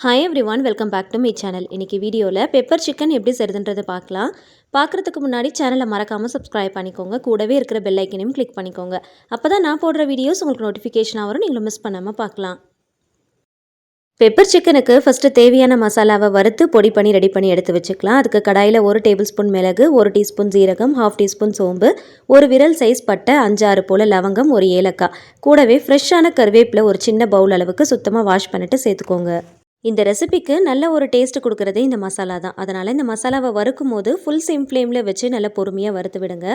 Hi everyone, welcome back to my channel. இன்றைக்கி வீடியோவில் pepper chicken எப்படி செய்கிறதுன்றதை பார்க்கலாம். பார்க்குறதுக்கு முன்னாடி சேனலை மறக்காமல் சப்ஸ்கிரைப் பண்ணிக்கோங்க. கூடவே இருக்கிற பெல் ஐக்கனையும் கிளிக் பண்ணிக்கோங்க. அப்போ தான் நான் போடுற வீடியோஸ் உங்களுக்கு நோட்டிஃபிகேஷனாக வரும், நீங்களும் மிஸ் பண்ணாமல் பார்க்கலாம். பெப்பர் சிக்கனுக்கு ஃபஸ்ட்டு தேவையான மசாலாவை வறுத்து பொடி பண்ணி ரெடி பண்ணி எடுத்து வச்சுக்கலாம். அதுக்கு கடாயில் 1 டேபிள் ஸ்பூன் மிளகு, 1 டீஸ்பூன் ஜீரகம், 1/2 டீஸ்பூன் சோம்பு, ஒரு விரல் சைஸ் பட்டை, 5-6 போல் லவங்கம், ஒரு ஏலக்காய், கூடவே ஃப்ரெஷ்ஷான கருவேப்பிலை ஒரு சின்ன பவுல் அளவுக்கு சுத்தமாக வாஷ் பண்ணிவிட்டு சேர்த்துக்கோங்க. இந்த ரெசிபிக்கு நல்ல ஒரு டேஸ்ட் கொடுக்குறதே இந்த மசாலா தான். அதனால் இந்த மசாலாவை வறுக்கும் போது ஃபுல் சிம் ஃப்ளேமில் வச்சு நல்லா பொறுமையாக வறுத்து விடுங்க.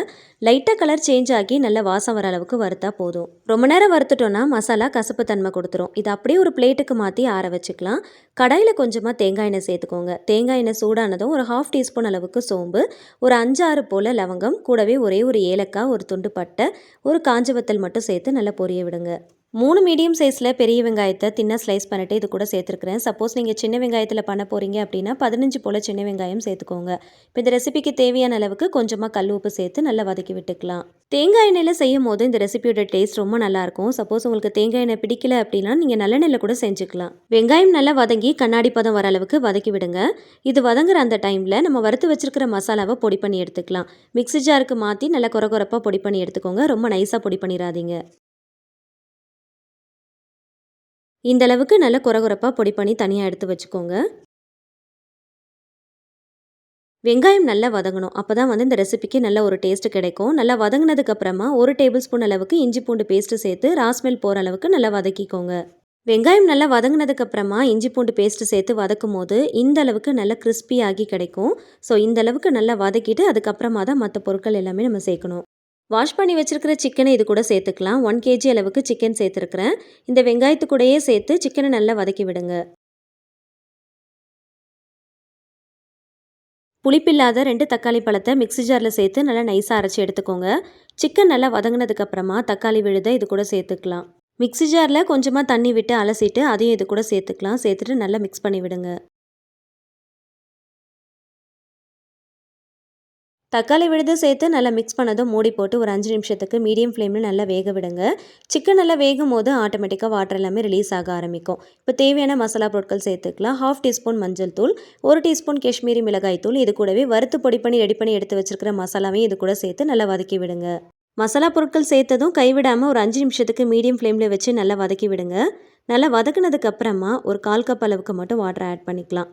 லைட்டாக கலர் சேஞ்ச் ஆகி நல்ல வாசம் வர அளவுக்கு வறுத்தா போதும். ரொம்ப நேரம் வறுத்துட்டோன்னா மசாலா கசப்பு தன்மை கொடுத்துரும். இதை அப்படியே ஒரு பிளேட்டுக்கு மாற்றி ஆற வச்சுக்கலாம். கடாயில் கொஞ்சமாக தேங்காய் எண்ணெய் சேர்த்துக்கோங்க. தேங்காய் எண்ணெய் சூடானதும் ஒரு 1/2 டீஸ்பூன் அளவுக்கு சோம்பு, ஒரு 5-6 போல் லவங்கம், கூடவே ஒரு ஏலக்காய், ஒரு துண்டு பட்டை, ஒரு காஞ்ச வத்தல் மட்டும் சேர்த்து நல்லா பொரிய விடுங்க. 3 மீடியம் சைஸில் பெரிய வெங்காயத்தை தின்னா ஸ்லைஸ் பண்ணிவிட்டு இது கூட சேர்த்துருக்குறேன். சப்போஸ் நீங்கள் சின்ன வெங்காயத்தில் பண்ண போகிறீங்க அப்படின்னா 15 போல் சின்ன வெங்காயம் சேர்த்துக்கோங்க. இப்போ இந்த ரெசிபிக்கு தேவையான அளவுக்கு கொஞ்சமாக கல் உப்பு சேர்த்து நல்லா வதக்கி விட்டுக்கலாம். தேங்காய் எண்ணெயில் செய்யும் போது இந்த ரெசிபியோட டேஸ்ட் ரொம்ப நல்லாயிருக்கும். சப்போஸ் உங்களுக்கு தேங்காய் எண்ணெய் பிடிக்கல அப்படின்னா நீங்கள் நல்லெண்ணெயில் கூட செஞ்சுக்கலாம். வெங்காயம் நல்லா வதங்கி கண்ணாடி பதம் வர அளவுக்கு வதக்கி விடுங்க. இது வதங்குற அந்த டைமில் நம்ம வறுத்து வச்சிருக்கிற மசாலாவை பொடி பண்ணி எடுத்துக்கலாம். மிக்ஸி ஜாருக்கு மாற்றி நல்லா கொரப்பாக பொடி பண்ணி எடுத்துக்கோங்க. ரொம்ப நைஸாக பொடி பண்ணிடாதீங்க. இந்த அளவுக்கு நல்ல கொரப்பாக பொடி பண்ணி தனியாக எடுத்து வச்சுக்கோங்க. வெங்காயம் நல்லா வதங்கணும். அப்போ தான் இந்த ரெசிபிக்கு நல்ல ஒரு டேஸ்ட் கிடைக்கும். நல்லா வதங்கினதுக்கப்புறமா 1 டேபிள் ஸ்பூன் அளவுக்கு இஞ்சி பூண்டு பேஸ்ட்டு சேர்த்து ராஸ்மெல் போகிற அளவுக்கு நல்லா வதக்கிக்கோங்க. வெங்காயம் நல்லா வதங்கினதுக்கப்புறமா இஞ்சி பூண்டு பேஸ்ட்டு சேர்த்து வதக்கும் போது இந்த அளவுக்கு நல்லா கிறிஸ்பியாகி கிடைக்கும். ஸோ இந்த அளவுக்கு நல்லா வதக்கிட்டு அதுக்கப்புறமா தான் மற்ற பொருட்கள் எல்லாமே நம்ம சேர்க்கணும். வாஷ் பண்ணி வச்சுருக்கிற சிக்கனை இது கூட சேர்த்துக்கலாம். 1 kg அளவுக்கு சிக்கன் சேர்த்துருக்குறேன். இந்த வெங்காயத்து கூடயே சேர்த்து சிக்கனை நல்லா வதக்கி விடுங்க. புளிப்பில்லாத 2 தக்காளி பழத்தை மிக்ஸி ஜாரில் சேர்த்து நல்லா நைஸாக அரைச்சி எடுத்துக்கோங்க. சிக்கன் நல்லா வதங்கினதுக்கப்புறமா தக்காளி விழுதை இது கூட சேர்த்துக்கலாம். மிக்ஸி ஜாரில் கொஞ்சமாக தண்ணி விட்டு அலசிட்டு அதையும் இது கூட சேர்த்துக்கலாம். சேர்த்துட்டு நல்லா மிக்ஸ் பண்ணி விடுங்க. தக்காளி விழுது சேர்த்து நல்லா மிக்ஸ் பண்ணதும் மூடி போட்டு ஒரு 5 நிமிஷத்துக்கு மீடியம் ஃப்ளேமில் நல்லா வேக விடுங்க. சிக்கன் நல்லா வேகும் போது ஆட்டோமேட்டிக்காக வாட்டர் எல்லாமே ரிலீஸ் ஆக ஆரம்பிக்கும். இப்போ தேவையான மசாலா பொருட்கள் சேர்த்துக்கலாம். 1/2 டீஸ்பூன் மஞ்சள் தூள், 1 டீஸ்பூன் காஷ்மீரி மிளகாய் தூள், இது கூடவே வறுத்து பொடி பண்ணி ரெடி பண்ணி எடுத்து வச்சிருக்கிற மசாலாவையும் இது கூட சேர்த்து நல்லா வதக்கி விடுங்க. மசாலா பொருட்கள் சேர்த்ததும் கைவிடாமல் ஒரு 5 நிமிஷத்துக்கு மீடியம் ஃப்ளேமில் வச்சு நல்லா வதக்கி விடுங்க. நல்லா வதக்குனதுக்கு அப்புறமா ஒரு 1/4 கப் அளவுக்கு மட்டும் வாட்டர் ஆட் பண்ணிக்கலாம்.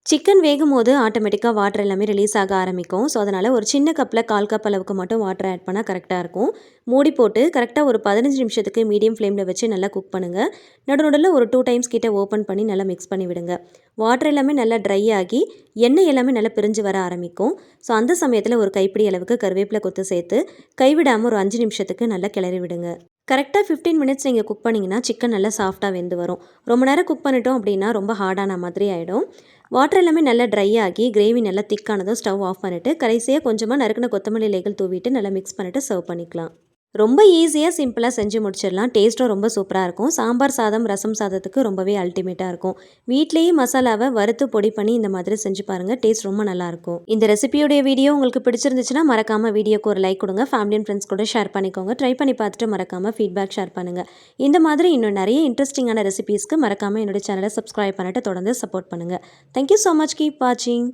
சிக்கன் வேகும் போது ஆட்டோமேட்டிக்காக வாட்டர் எல்லாமே ரிலீஸ் ஆக ஆரம்பிக்கும். ஸோ அதனால் ஒரு சின்ன கப்பில் 1/4 கப் அளவுக்கு மட்டும் வாட்டர் ஆட் பண்ணால் கரெக்டாக இருக்கும். மூடி போட்டு கரெக்டாக ஒரு 15 நிமிஷத்துக்கு மீடியம் ஃப்ளேமில் வச்சு நல்லா குக் பண்ணுங்கள். நடுநடுவில் ஒரு 2 டைம்ஸ் கிட்ட ஓப்பன் பண்ணி நல்லா மிக்ஸ் பண்ணி விடுங்க. வாட்டர் எல்லாமே நல்லா ட்ரை ஆகி எண்ணெய் எல்லாமே நல்லா பிரிஞ்சு வர ஆரம்பிக்கும். ஸோ அந்த சமயத்தில் ஒரு கைப்பிடி அளவுக்கு கருவேப்பிலை கொத்து சேர்த்து கைவிடாமல் ஒரு 5 நிமிஷத்துக்கு நல்லா கிளறி விடுங்க. கரெக்டாக 15 மினிட்ஸ் நீங்கள் குக் பண்ணிங்கன்னா சிக்கன் நல்லா சாஃப்டாக வெந்து வரும். ரொம்ப நேரம் குக் பண்ணிட்டோம் அப்படின்னா ரொம்ப ஹார்டான மாதிரி ஆகிடும். வாட்டர் எல்லாமே நல்லா ட்ரை ஆகி கிரேவி நல்லா திக்கானதும் ஸ்டவ் ஆஃப் பண்ணிவிட்டு கடைசியாக கொஞ்சமாக நறுக்கின கொத்தமல்லி இலைகள் தூவிட்டு நல்லா மிக்ஸ் பண்ணிவிட்டு சர்வ் பண்ணிக்கலாம். ரொம்ப ஈஸியாக சிம்பிளாக செஞ்சு முடிச்சிடலாம். டேஸ்ட்டும் ரொம்ப சூப்பராக இருக்கும். சாம்பார் சாதம், ரசம் சாதத்துக்கு ரொம்பவே அல்டிமேட்டாக இருக்கும். வீட்லேயே மசாலாவை வறுத்து பொடி பண்ணி இந்த மாதிரி செஞ்சு பாருங்கள். டேஸ்ட் ரொம்ப நல்லாயிருக்கும். இந்த ரெசிபியோடைய வீடியோ உங்களுக்கு பிடிச்சிருந்துச்சுன்னா மறக்காமல் வீடியோக்கு ஒரு லைக் கொடுங்க. ஃபேமிலி அண்ட் ஃப்ரெண்ட்ஸ் கூட ஷேர் பண்ணிக்கோங்க. ட்ரை பண்ணி பார்த்துட்டு மறக்காமல் ஃபீட்பேக் ஷேர் பண்ணுங்கள். இந்த மாதிரி இன்னும் நிறைய இன்ட்ரெஸ்டிங்கான ரெசிபீஸ்க்கு மறக்காமல் என்னோட சேனலை சப்ஸ்கிரைப் பண்ணிட்டு தொடர்ந்து சப்போர்ட் பண்ணுங்கள். Thank you so much. கீப் வாட்சிங்.